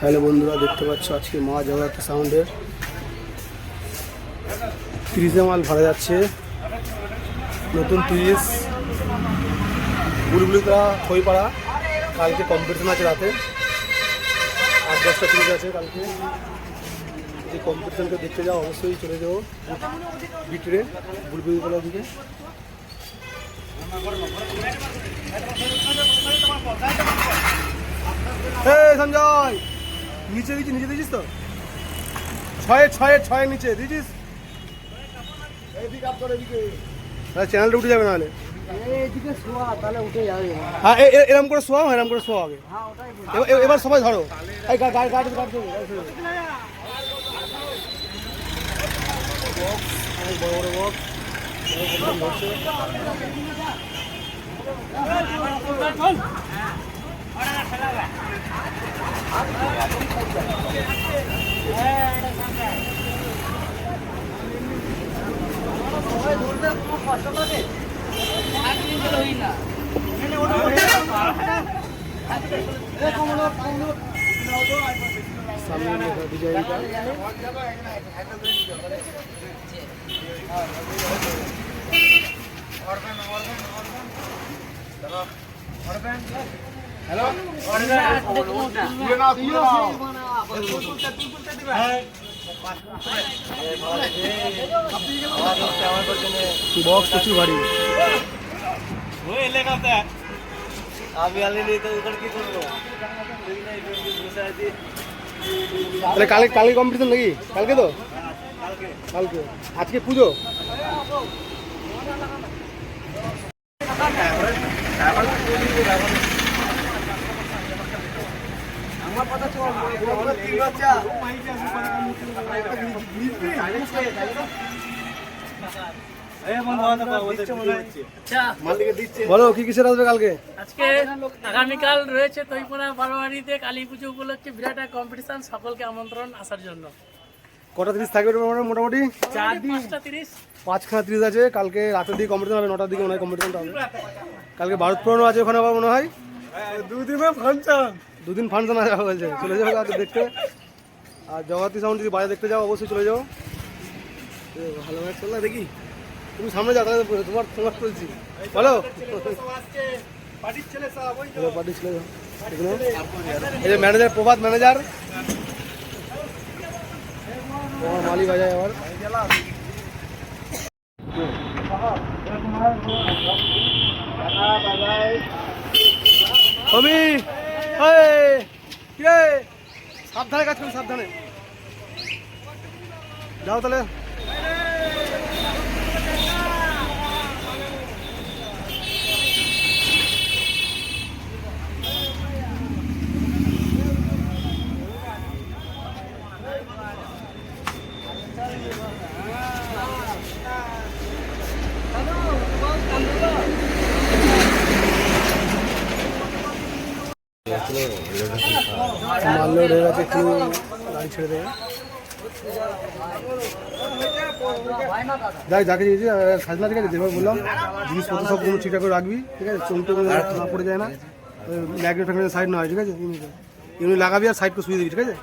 Hello বন্ধুরা, দেখতে পাচ্ছ আজকে মা জগদ্ধাত্রী সাউন্ডের 30 মাল ভরা যাচ্ছে। নতুন 30 বুলবুলিতা খইপাড়া। কালকে কম্পিটিশন আছে রাতে 8-10টা 30 আছে কালকে। এই কম্পিটিশনকে দেখতে যাও, অবশ্যই চলে যাও বিটরে বুলবুলিতলার দিকে। সঞ্জয় নিচে দিচ্ছিস, নিচে দিচ্ছিস তো ছয়ের নিচে দিচ্ছিস। চ্যানেলটা উঠে যাবে নাহলে। হ্যাঁ এরকম করে শোয়াও, এরকম করে শোয়াও আগে। এবার সবাই ধরো, অনেক বড় বড় বক্স সামনে ডিজাইনটা। হ্যালো বক্স প্রচুর ভারী। কালকে কম্পিটিশন নাকি? কালকে তো কালকে আজকে পুজো। বলো কি কিসের আসবে কালকে? আজকে আগামীকাল রয়েছে তৈপুরা বারোয়ারিতে কালী পুজো উপলক্ষে বিরাট এক কম্পিটিশন। সকলকে আমন্ত্রণ আসার জন্য। কটা 30 থাকবে মোটামুটি? 5টা 30 আছে। কালকে রাতের দিকে কম্পিটিশন হবে, 9টার দিকে মনে হয় কম্পিটিশনটা হবে। কালকে ভারত পুরানো আছে ওখানে আবার মনে হয়। দুদিন ফাংশন আছে বলছে। চলে যাবে কালকে দেখতে। আর জগদ্ধাত্রী সাউন্ড যদি বাইরে দেখতে যাও অবশ্যই চলে যাও। ভালো ম্যাচ চল না দেখি। তুমি সামনে যাও, তাহলে তোমার চলছি। বলো পার্টির ছেলে এই যে ম্যানেজার, প্রভাত ম্যানেজার মালি বাজায় আবার। কিরে সাবধানে কাজ করুন, সাবধানে যাও তাহলে। মাল লোড হয়ে গেছে, একটু গাড়ি ছেড়ে দেবে। যাই যাকে দিয়েছি সাজনা, ঠিক আছে? যেভাবে বললাম জিনিসপত্র সব কোনো ঠিকঠাক করে রাখবি, ঠিক আছে? চমটে না পড়ে যায় না, ম্যাগনেট ফ্যাগনেট সাইড না হয়, ঠিক আছে? এমনি লাগাবি আর সাইড করে শুয়ে দিবি, ঠিক আছে?